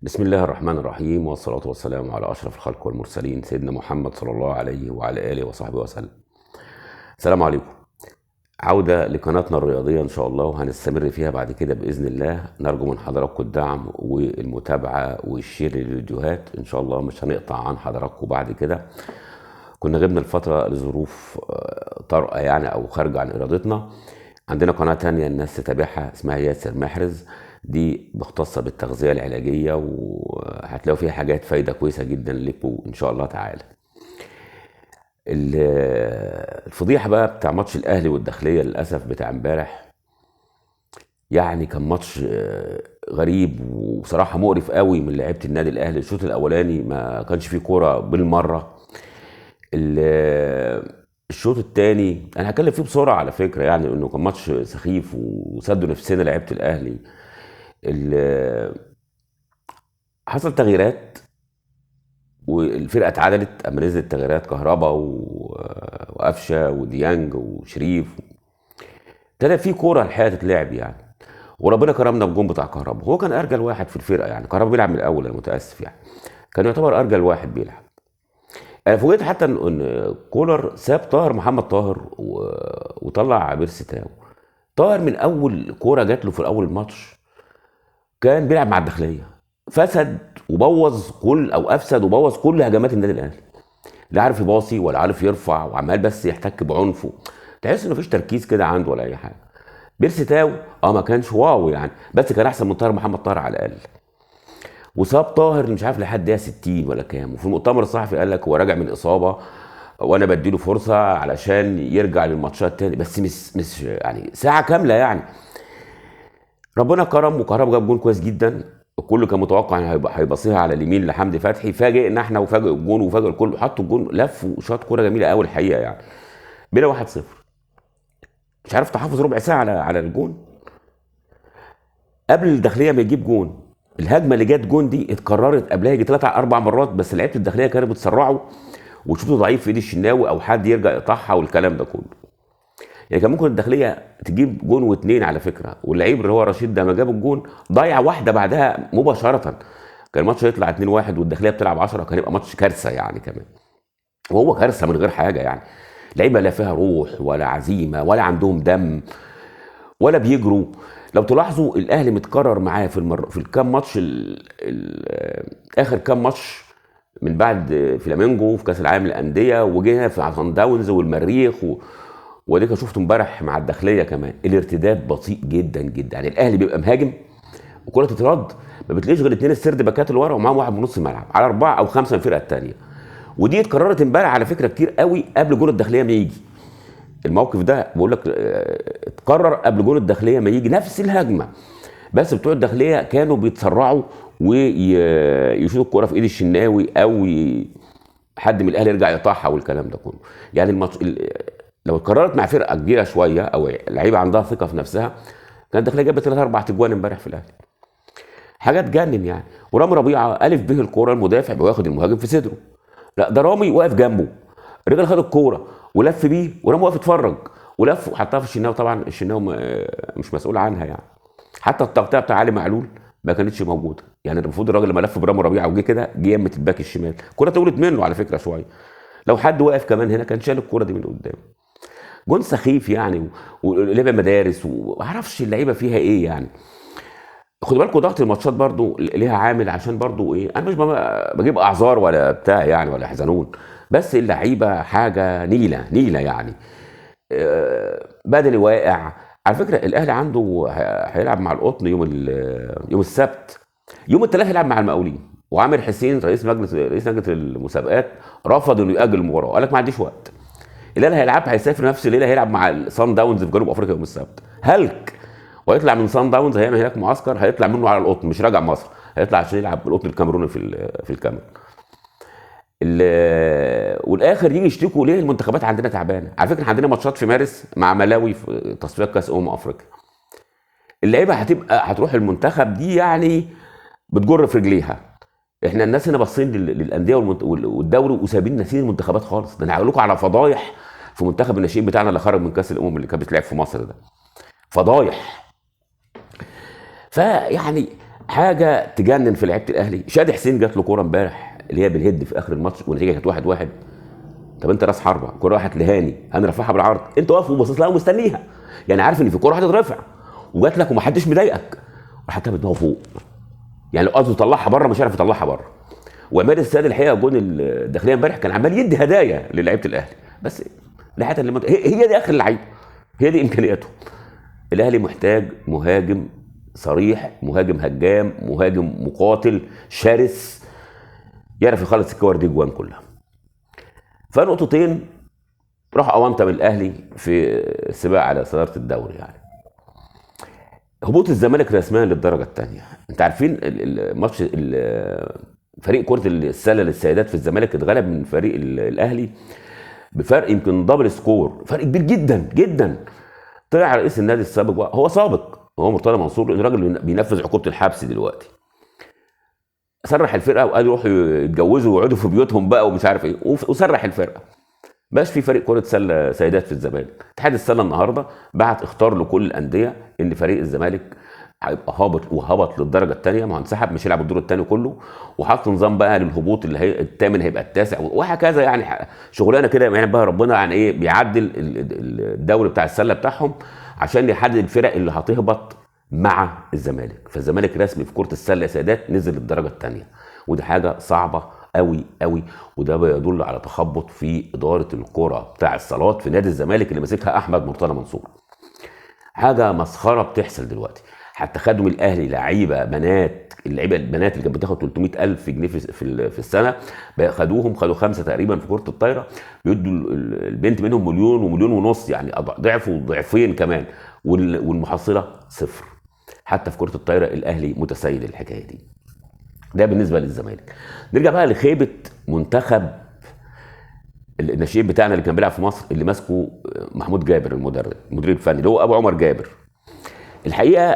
بسم الله الرحمن الرحيم، والصلاة والسلام على أشرف الخلق والمرسلين سيدنا محمد صلى الله عليه وعلى آله وصحبه وسلم. السلام عليكم. عودة لقناتنا الرياضية إن شاء الله، وهنستمر فيها بعد كده بإذن الله. نرجو من حضراتكم الدعم والمتابعة والشير للفيديوهات إن شاء الله، مش هنقطع عن حضراتكم بعد كده. كنا غبنا الفترة لظروف طارئة يعني أو خارجة عن إرادتنا. عندنا قناة تانية الناس تتابعها اسمها ياسر محرز، دي مختصة بالتغذية العلاجية، وهتلاقوا فيها حاجات فايدة كويسة جدا لكم إن شاء الله تعالى. الفضيحة بقى بتاع ماتش الأهلي والداخلية للأسف بتاع امبارح، يعني كان ماتش غريب وصراحة مقرف قوي من لعيبة النادي الأهلي. الشوط الأولاني ما كانش فيه كورة بالمرة. الشوط الثاني انا هتكلم فيه بسرعه على فكره، يعني انه كان ماتش سخيف وسدوا نفسنا لعيبه الاهلي. حصل تغييرات والفرقه اتعدلت اما نزلت تغييرات كهربا وقفشه وديانج وشريف. ابتدى في كوره الحقيقه تتلعب يعني، وربنا كرمنا بالجون بتاع كهربا. هو كان ارجل واحد في الفرقه، يعني كهربا بيلعب من الاول، انا متاسف يعني، كان يعتبر ارجل واحد بيلعب. انا فوجئت حتى ان كولر ساب طاهر محمد طاهر وطلع بيرسي تاو. طاهر من اول كوره جات له في اول الماتش كان بيلعب مع الداخليه، فسد وبوظ او افسد وبوظ كل هجمات النادي الاهلي. لا عارف يباصي ولا عارف يرفع، وعمال بس يحتك بعنفه، تحس انه مفيش تركيز كده عنده ولا اي حاجه. بيرسي تاو ما كانش واو يعني، بس كان احسن من طاهر محمد طاهر على الاقل. وصاب طاهر مش عارف لحد دقيقه 60 ولا كام، وفي المؤتمر الصحفي قال لك هو راجع من اصابه وانا بديله فرصه علشان يرجع للماتشات تاني، بس مش يعني ساعه كامله يعني. ربنا كرم وكهربا جاب جون كويس جدا. الكل كان متوقع ان هيبصيها على اليمين لحمدي فتحي، فاجئ ان احنا وفاجئ الجون وفاجئ الكل، حطوا الجون لف وشاط كوره جميله قوي الحقيقه يعني. بلا 1-0، مش عارف تحافظ ربع ساعه على الجون قبل الداخليه ما يجيب جون. الهجمه اللي جت جون دي اتكررت قبلها يجي 3 4 مرات، بس لعيبه الداخليه كانوا بتسرعوا وشوطه ضعيف في ايد الشناوي او حد يرجع يقطعها والكلام ده كله. يعني كان ممكن الداخليه تجيب جون واثنين على فكره، واللعيب اللي هو رشيد ده ما جاب الجون ضيع واحده بعدها مباشره، كان الماتش يطلع 2-1 والداخليه بتلعب 10، كان يبقى ماتش كارثه يعني كمان. وهو كارثه من غير حاجه يعني. لعيبه لا فيها روح ولا عزيمه ولا عندهم دم ولا بيجروا. لو تلاحظوا الاهلي متكرر معاه في الكام ماتش اخر كام ماتش من بعد فلامينجو في كاس العالم للانديه، وجينا في صن داونز والمريخ وديك شفته امبارح مع الداخليه كمان. الارتداد بطيء جدا جدا، يعني الاهلي بيبقى مهاجم والكره تترد ما بتلاقيش غير 2 السرد باكات اللي ورا ومعاهم واحد بنص الملعب على 4 أو 5 من الفرقه الثانيه. ودي اتكررت امبارح على فكره كتير قوي قبل جول الداخليه ما يجي. الموقف ده بقول لك اتكرر قبل جول الداخليه ما يجي، نفس الهجمه، بس بتوع الداخليه كانوا بيتسرعوا ويشوطوا الكره في ايد الشناوي او حد من الاهلي يرجع يقطعها والكلام ده كله. يعني الماتش لو اتكررت مع فرقه كبيره شويه او لعيبه عندها ثقه في نفسها، كان الداخليه جابت 3 4 تجوان امبارح في الاهلي. حاجه تجنن يعني. ورامي ربيعه الف به الكوره، المدافع بياخد المهاجم في صدره، لا ده رامي واقف جنبه، الراجل خد الكوره ولف بيه ورامي واقف اتفرج ولف وحطها في الشناوي. طبعا الشناوي مش مسؤول عنها يعني. حتى التغطيه بتاع علي معلول ما كانتش موجوده، يعني المفروض الراجل لما لف برامي ربيعه وجه كده جه يمه الباك الشمال، الكوره طولت منه على فكره شويه. لو حد واقف كمان هنا كان شال الكوره دي من قدام. جون سخيف يعني، ولعبه مدارس ومعرفش اللعيبه فيها ايه يعني. خدوا بالكم ضغط الماتشات برضو ليها عامل، عشان برضو ايه، انا مش بجيب اعذار ولا بتاع يعني ولا حزنون، بس اللعيبه حاجه نيله نيله يعني. بدني واقع. على فكره الاهلي عنده هيلعب مع القطن يوم السبت. يوم الثلاث هيلعب مع المقاولين، وعامر حسين رئيس لجنه المسابقات رفض انه ياجل المباراه، قال لك ما عنديش وقت. الليله هيلعبها، هيسافر نفس الليله هيلعب مع صن داونز في جنوب افريقيا يوم السبت هلك، وهيطلع من صن داونز هيعمل هناك معسكر، هيطلع منه على القطن، مش راجع مصر، هيطلع عشان يلعب القطن الكاميروني في الكاميرون. والاخر يجي يشتكوا ليه المنتخبات عندنا تعبانه. على فكره عندنا ماتشات في مارس مع ملاوي في تصفيات كاس افريقيا. اللعيبه هتروح المنتخب دي يعني بتجر في رجليها. احنا الناس هنا باصين للانديه والدوري وسايبين ناسيين المنتخبات خالص. ده انا هقول لكم على فضايح في منتخب الناشئين بتاعنا اللي خرج من كاس الامم اللي كان بيتلعب في مصر ده، فضايح. فيعني حاجه تجنن في لعيبه الاهلي. شادي حسين جات له كوره امبارح اللي هي بالهيد في اخر الماتش والنتيجه كانت 1-1. طب انت راس حربه، كوره راحت لهاني، انا رافعها بالعرض، انت واقف وباصص لها ومستنيها، يعني عارف ان في كوره هتترفع وجات لك ومحدش مضايقك، وحتى بدماغه فوق. يعني لو قصده يطلعها بره مش عارف يطلعها بره. وعماد السيد الحقيقه جون الداخليه امبارح كان عمال يدي هدايا للعيبه الاهلي، بس لحد اللي هي دي اخر اللعيبه، هي دي امكانياته. الاهلي محتاج مهاجم صريح، مهاجم هجام، مهاجم مقاتل شرس، يعرف يخلص الكور دي جوان كلها. فنقطتين راح اوانطه من الاهلي في السباق على صداره الدوري. يعني هبوط الزمالك رسميا للدرجه الثانيه. انت عارفين الماتش فريق كره السله للسيدات في الزمالك اتغلب من فريق الاهلي بفرق يمكن دبل سكور، فرق كبير جدا جدا. طلع رئيس النادي السابق، هو سابق، هو مرتضى منصور، الراجل بينفذ عقوبه الحبس دلوقتي، سرح الفرقه وقال يروحوا يتجوزوا ويقعدوا في بيوتهم بقى ومش عارف ايه، وسرح الفرقه. بقاش في فريق كره سله سيدات في الزمالك. اتحاد السله النهارده بعت اختار لكل الانديه ان فريق الزمالك هيبقى هابط، وهبط للدرجه الثانيه، ما هو انسحب مش هيلعب الدور الثاني كله، وحط نظام بقى للهبوط اللي هي الثامن هيبقى التاسع وهكذا. يعني شغلانه كده يعني بقى ربنا يعني ايه بيعدل الدوري بتاع السله بتاعهم عشان يحدد الفرق اللي هتهبط مع الزمالك. فالزمالك رسمي في كره السله سيدات نزل للدرجه الثانيه، ودي حاجه صعبه قوي قوي، وده بيدل على تخبط في اداره الكره بتاع الصالات في نادي الزمالك اللي ماسكها احمد مرتضى منصور. حاجه مسخره بتحصل دلوقتي. حتى خدوا من الاهلي لعيبه بنات، اللعيبه البنات اللي كانت بتاخد 300,000 جنيه في السنه، خدوا 5 تقريبا في كره الطايره، بيدوا البنت منهم مليون ومليون ونص، يعني ضعف وضعفين كمان، والمحصله صفر. حتى في كره الطايره الاهلي متسيد الحكايه دي. ده بالنسبه للزمالك. نرجع بقى لخيبه منتخب الناشئين بتاعنا اللي كان بيلعب في مصر، اللي ماسكه محمود جابر المدير الفني اللي هو ابو عمر جابر. الحقيقه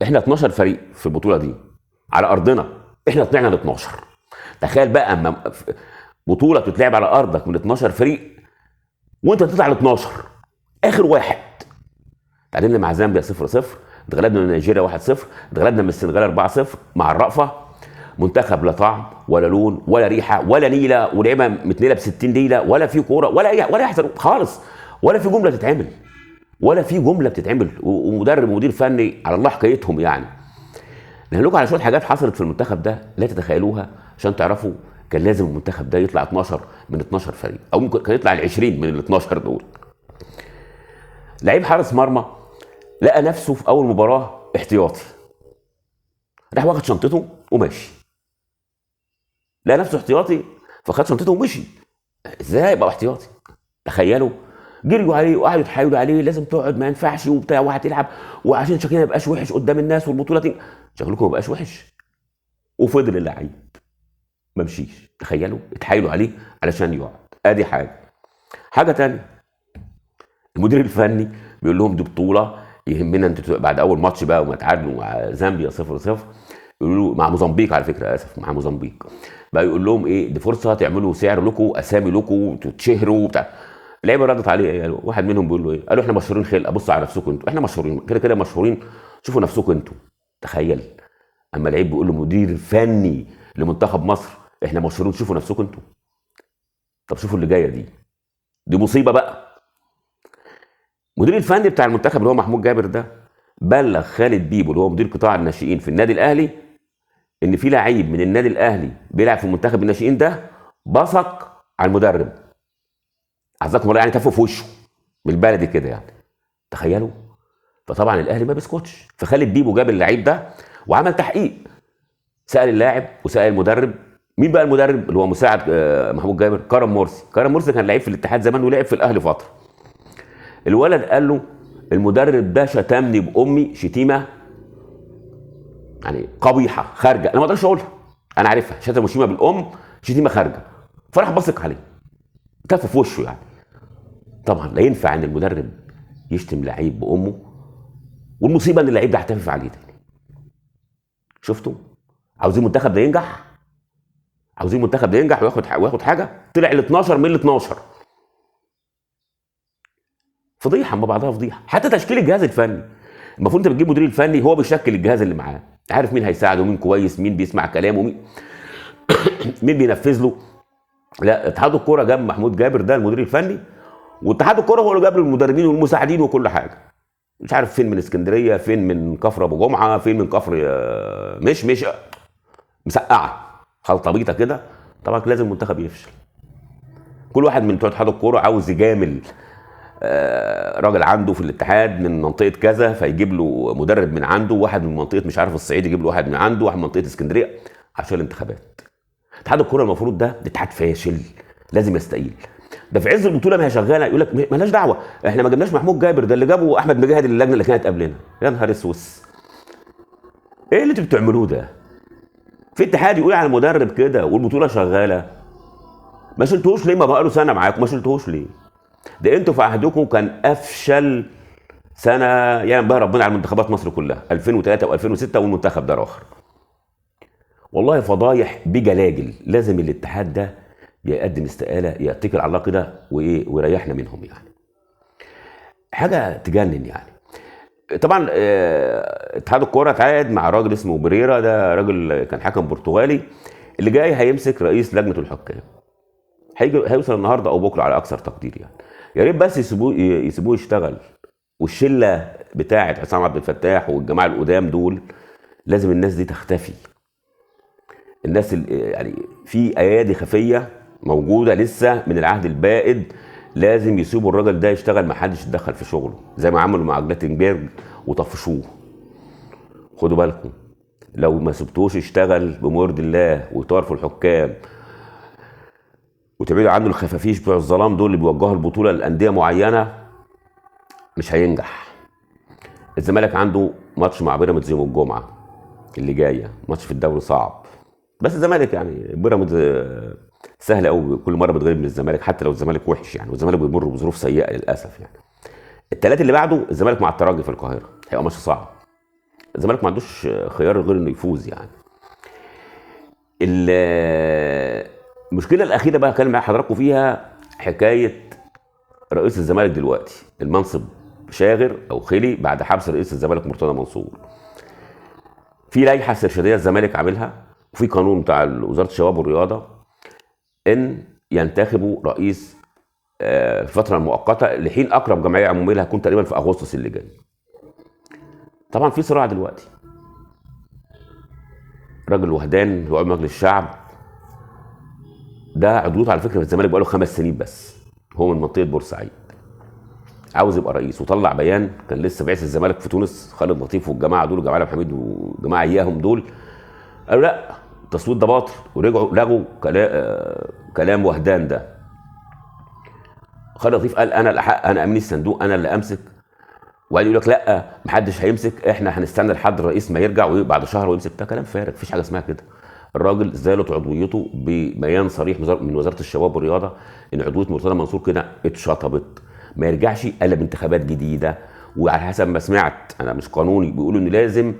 احنا 12 فريق في البطوله دي على ارضنا، احنا طلعنا ل 12. تخيل بقى اما بطوله بتتلعب على ارضك من 12 فريق وانت تطلع ل 12 اخر واحد. تعادلنا مع زامبيا 0-0، اتغلبنا من نيجيريا 1-0، اتغلبنا من السنغال 4-0 مع الرأفة. منتخب لا طعم ولا لون ولا ريحه ولا نيله، ولعبه متنيله ب 60 نيله، ولا في كوره ولا يحصل خالص، ولا في جمله تتعمل، ولا في جمله بتتعمل. ومدرب ومدير فني على الله حكايتهم. يعني نقول لكم على شويه حاجات حصلت في المنتخب ده لا تتخيلوها عشان تعرفوا كان لازم المنتخب ده يطلع 12 من 12 فريق، او ممكن كان يطلع ال 20 من ال 12 دول. لعيب حارس مرمى لقى نفسه في اول مباراه احتياطي، راح واخد شنطته وماشي. لقى نفسه احتياطي فخد شنطته ومشي. ازاي يبقى احتياطي؟ تخيلوا. جريوا عليه وقعدوا يتحايلوا عليه لازم تقعد ما ينفعش وبتاع وهتلعب، وعشان شكلنا ما يبقاش وحش قدام الناس والبطوله دي. شكلكم ما يبقاش وحش. وفضل اللعيب ما مشيش. تخيلوا اتحايلوا عليه علشان يقعد. ادي حاجه ثانيه. المدير الفني بيقول لهم دي بطوله يهمنا انتوا بعد اول ماتش بقى وما تعادلوا مع زامبيا 0-0، يقولوا له مع موزمبيق على فكره، اسف مع موزمبيق بقى، يقول لهم ايه دي فرصه تعملوا سعر لكم، اسامي لكم وتتشهروا وبتاع. اللعيبه ردت عليه ايه؟ واحد منهم بيقول له ايه؟ قالوا احنا مشهورين خلقه، بصوا على نفسكم انتوا، احنا مشهورين كده كده مشهورين، شوفوا نفسكم انتوا. تخيل اما لعيب بيقول له مدير فني لمنتخب مصر احنا مشهورين شوفوا نفسكم انتوا. طب شوفوا اللي جايه دي مصيبه بقى. المدير الفني بتاع المنتخب اللي هو محمود جابر ده بلغ خالد بيبو اللي هو مدير قطاع الناشئين في النادي الاهلي ان في لعيب من النادي الاهلي بيلعب في منتخب الناشئين ده بصق على المدرب، عزكم الله، يعني تفوا في وشه بالبلدي كده يعني. تخيلوا. فطبعا الاهلي ما بيسكتش، فخالد بيبو جاب اللعيب ده وعمل تحقيق، سال اللاعب وسال المدرب. مين بقى المدرب؟ اللي هو مساعد محمود جابر، كرم مرسي. كرم مرسي كان لعيب في الاتحاد زمان ولعب في الاهلي فتره. الولد قال له المدرب ده شتمني بامي شتيمه يعني قبيحه خارجه، انا ما اقدرش اقولها، انا عارفها، شتم وشيمه بالام شتيمه خارجه. فراح بصق عليه تف في وشه يعني. طبعا لا ينفع ان المدرب يشتم لعيب بامه، والمصيبه ان اللعيب ده احتفف عليه تاني. شفتوا؟ عاوزين المنتخب ده ينجح، عاوزين المنتخب ده ينجح وياخد حاجه، طلع ال 12 من ال 12. فضيحه ما بعدها فضيحه. حتى تشكيل الجهاز الفني المفروض انت بتجيب مدير الفني هو بيشكل الجهاز اللي معاه، عارف مين هيساعده، مين كويس، مين بيسمع كلامه، مين بينفذ له. لا، اتحاد الكوره جاب محمود جابر ده المدير الفني، واتحاد الكوره هو اللي جاب له المدربين والمساعدين وكل حاجه. مش عارف فين من اسكندريه، فين من كفر ابو جمعه، فين من كفر مش مسقعه خلطبيطه كده. طبعا لازم المنتخب يفشل. كل واحد من بتوع اتحاد الكوره عاوز يجامل راجل عنده في الاتحاد من منطقه كذا، فيجيب له مدرب من عنده، واحد من منطقه مش عارف الصعيد يجيب له واحد من عنده، واحد من منطقه اسكندريه عشان الانتخابات. اتحاد الكوره المفروض ده اتحاد فاشل، لازم يستقيل. ده في عز البطوله ما هي شغاله يقول لك مالناش دعوه، احنا ما جبناش محمود جابر، ده اللي جابه احمد مجاهد اللجنه اللي كانت قبلنا. يا نهار اسوس، ايه اللي انتوا بتعملوه ده؟ في اتحاد يقول على المدرب كده والبطوله شغاله؟ ما شلتوش ليه؟ ما بقاله سنه معاكم، ما شلتوش ليه؟ ده انتوا في عهدكم كان افشل سنه يعني بقى ربنا على منتخبات مصر كلها، 2003 و2006 والمنتخب ده راخر. والله فضايح بجلاجل. لازم الاتحاد ده يقدم استقاله، يتكل على الله كده وايه ويريحنا منهم يعني. حاجه تجنن يعني. طبعا اتحاد الكوره اتعاقد مع راجل اسمه بريرا، ده راجل كان حكم برتغالي، اللي جاي هيمسك رئيس لجنه الحكام. هيوصل النهارده او بكره على اكثر تقدير يعني. يا ريت بس يسيبوه يشتغل. والشله بتاعه حسام عبد الفتاح والجماعه القدام دول لازم الناس دي تختفي. الناس يعني في ايادي خفيه موجوده لسه من العهد البائد، لازم يسيبوا الراجل ده يشتغل، ما حدش يتدخل في شغله زي ما عملوا مع جلاتنبرج وطفشوه. خدوا بالكم، لو ما سبتوش يشتغل بمرض الله ويطار الحكام وتبعدوا عنه الخفافيش بتوع الظلام دول اللي بيوجهوا البطوله لانديه معينه، مش هينجح. الزمالك عنده ماتش مع بيراميدز يوم الجمعه اللي جايه، ماتش في الدوري صعب، بس الزمالك يعني بيراميدز سهل قوي، كل مره بتغلب من الزمالك حتى لو الزمالك وحش يعني، والزمالك بيمر بظروف سيئه للاسف يعني. الثلاث اللي بعده الزمالك مع الترجي في القاهره، هيبقى ماتش صعب. الزمالك ما عندوش خيار غير انه يفوز يعني. المشكله الاخيره بقى هكلم مع حضراتكم فيها، حكايه رئيس الزمالك دلوقتي المنصب شاغر او خلي بعد حبس رئيس الزمالك مرتضى منصور. في لائحه استرشاديه الزمالك عاملها، وفي قانون بتاع وزاره الشباب والرياضه ان ينتخبوا رئيس في الفتره المؤقته لحين اقرب جمعيه عموميه اللي هتكون تقريبا في اغسطس اللي جاي. طبعا في صراع دلوقتي. راجل وهدان هو مجلس الشعب ده عضويته على فكره في الزمالك بقاله 5 سنين بس، هو من منطقه بورسعيد، عاوز يبقى رئيس، وطلع بيان. كان لسه بعث الزمالك في تونس خالد لطيف والجماعه دول وجمال عبد الحميد والجماعه اياهم دول، قالوا لا التصويت ده باطل، ورجعوا لغوا كلام وهدان ده. خالد لطيف قال انا الاحق، انا امين الصندوق، انا اللي امسك. وقال يقول لك لا محدش هيمسك، احنا هنستنى لحد الرئيس ما يرجع وبعد شهر ويمسك. ده كلام فارغ، مفيش حاجه اسمها كده. الراجل زالت عضويته ببيان صريح من وزاره الشباب والرياضه ان عضويه مرتضى منصور كده اتشطبت، ما يرجعش الا بانتخابات جديده. وعلى حسب ما سمعت انا مش قانوني، بيقولوا ان لازم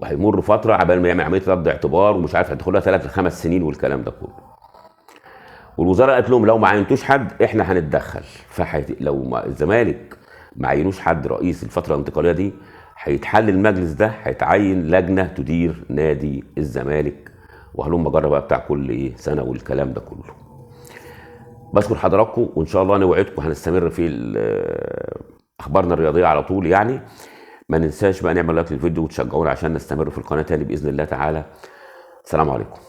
هيمر فتره عبال ما يعمل عمليه رد اعتبار، ومش عارف هتدخلها 3 ل5 سنين والكلام ده كله. والوزاره قالت لهم لو ما عينتوش حد احنا هنتدخل. لو الزمالك ما عينوش حد رئيس الفتره الانتقاليه دي، هيتحل المجلس ده، هيتعين لجنه تدير نادي الزمالك، وهلم جرى بقى بتاع كل سنه والكلام ده كله. بشكر حضراتكم، وان شاء الله نوعدكم هنستمر في اخبارنا الرياضيه على طول يعني. ما ننساش بقى نعمل لايك للفيديو وتشجعونا عشان نستمر في القناه تاني باذن الله تعالى. السلام عليكم.